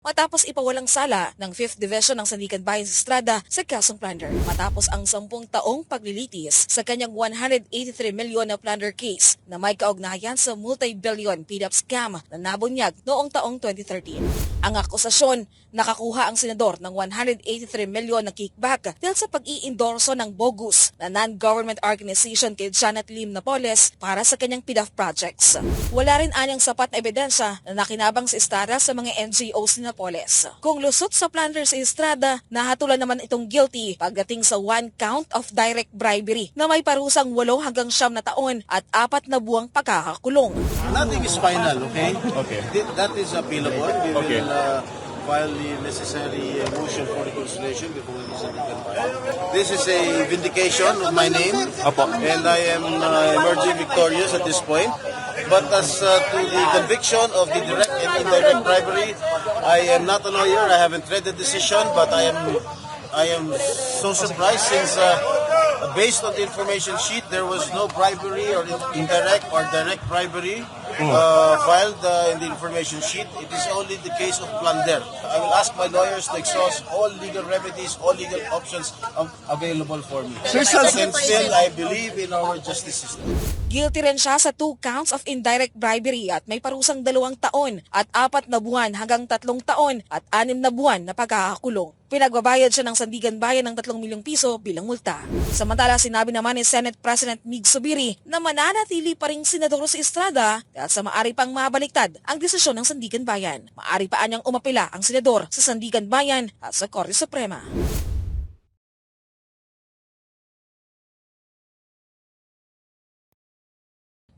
matapos ipawalang sala ng 5th Division ng Sandigan Bayan sa Estrada sa kasong plunder. Matapos ang 10 taong paglilitis sa kanyang 183 milyon na plunder case na may kaugnayan sa multi-billion PDEP scam na nabunyag noong taong 2013. Ang akusasyon, nakakuha ang senador ng 183 milyon na kickback dahil sa pag-iendorso ng bogus na non-government organization kay Janet Lim Napoles para sa kanyang PDEP projects. Wala rin anyang sapat na ebidensya na nakinabang sa Estrada sa mga NGOs ni Napoles. Kung lusot sa plunder sa Estrada, nahatulan naman itong guilty pagdating sa 1 count of direct bribery na may parusang 8 hanggang 9 na taon at 4 na buwang pagkakakulong. Nothing is final, okay? Okay. That is appealable. We Okay. will file the necessary motion for reconciliation before the Sandigan Bayan. This is a vindication of my name, Apo. and I am emerging victorious at this point. But as to the conviction of the direct and indirect bribery, I am not a lawyer. I haven't read the decision, but I am so surprised since based on the information sheet, there was no bribery or indirect or direct bribery filed in the information sheet. It is only the case of plunder. I will ask my lawyers to exhaust all legal remedies, all legal options available for me. And still, I believe in our justice system. Guilty rin siya sa 2 counts of indirect bribery at may parusang 2 taon at 4 na buwan hanggang 3 taon at 6 na buwan na pagkakakulong. Pinagbabayad siya ng Sandigan Bayan ng 3 milyong piso bilang multa. Samantala, sinabi naman ni Senate President Mig Zubiri na mananatili pa ring senador sa Estrada dahil sa maari pang mabaliktad ang desisyon ng Sandigan Bayan. Maari pa anyang umapila ang senador sa Sandigan Bayan at sa Korte Suprema.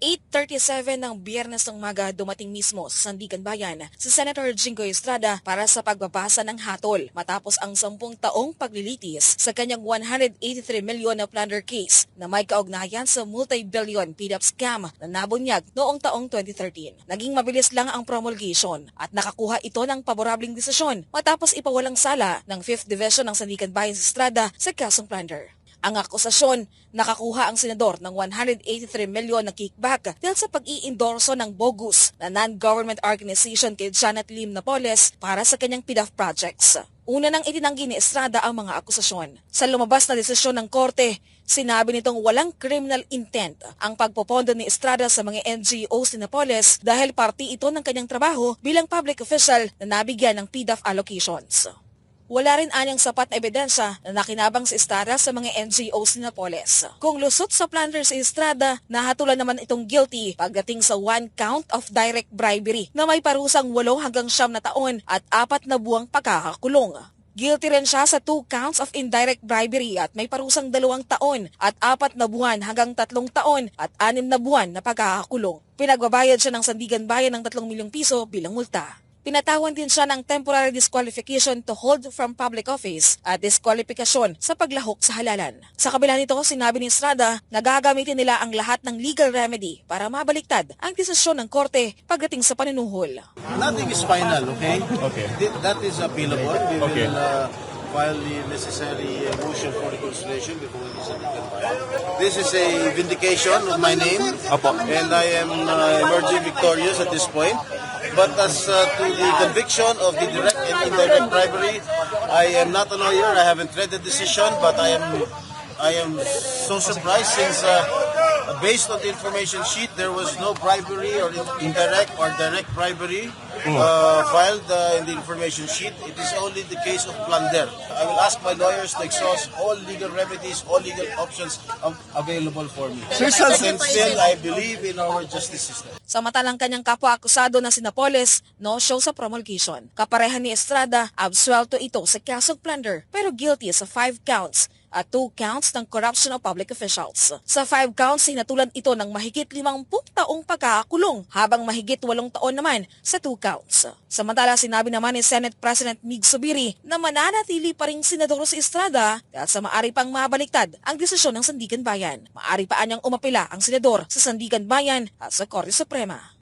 8:37 ng Biyernes ng umaga dumating mismo sa Sandigan Bayan si Senator Jingoy Estrada para sa pagbabasa ng hatol matapos ang 10 taong paglilitis sa kanyang 183 milyon na plunder case na may kaugnayan sa multi-billion PDEP scam na nabunyag noong taong 2013. Naging mabilis lang ang promulgation at nakakuha ito ng paborableng desisyon matapos ipawalang sala ng 5th Division ng Sandigan Bayan sa Estrada sa kasong plunder. Ang akusasyon, nakakuha ang senador ng 183 milyon na kickback dahil sa pag-iendorso ng bogus na non-government organization kay Janet Lim Napoles para sa kanyang PDEP projects. Una nang itinanggi ni Estrada ang mga akusasyon. Sa lumabas na desisyon ng korte, sinabi nitong walang criminal intent ang pagpopondo ni Estrada sa mga NGOs ni Napoles dahil parte ito ng kanyang trabaho bilang public official na nabigyan ng PDEP allocations. Wala rin anyang sapat na ebidensya na nakinabang sa Estrada sa mga NGOs ni Napoles. Kung lusot sa plunder sa Estrada, nahatulan naman itong guilty pagdating sa 1 count of direct bribery na may parusang 8 hanggang 9 na taon at 4 na buwang pagkakakulong. Guilty rin siya sa 2 counts of indirect bribery at may parusang 2 taon at 4 na buwan hanggang 3 taon at 6 na buwan na pagkakakulong. Pinagbabayad siya ng Sandigan Bayan ng 3 milyong piso bilang multa. Pinatawan din siya ng temporary disqualification to hold from public office at diskwalifikasyon sa paglahok sa halalan. Sa kabila nito, sinabi ni Estrada na gagamitin nila ang lahat ng legal remedy para mabaliktad ang desisyon ng korte pagdating sa paninuhol. Nothing is final, okay? Okay. That is appealable. We Okay. will file the necessary motion for reconciliation before the Sandigan Bayan. This is a vindication of my name, Apo. and I am emerging victorious at this point. But as to the conviction of the direct and indirect bribery, I am not a lawyer. I haven't read the decision, but I am so surprised since based on the information sheet, there was no bribery or indirect or direct bribery filed in the information sheet. It is only the case of plunder. I will ask my lawyers to exhaust all legal remedies, all legal options available for me. And still, I believe in our justice system. Samantalang kanyang kapwa-akusado na si Napoles, no show sa promulgation. Kaparehan ni Estrada, absuelto ito sa kasong plunder pero guilty sa 5 counts at 2 counts ng corruption of public officials. Sa 5 counts, sinatulan ito ng mahigit 50 taong pagkakakulong habang mahigit 8 taon naman sa 2 counts. Samantala, sinabi naman ni Senate President Mig Zubiri na mananatili pa ring senador sa Estrada dahil sa maari pang mabaliktad ang desisyon ng Sandigan Bayan. Maari pa anyang umapila ang senador sa Sandigan Bayan at sa Korte Suprema.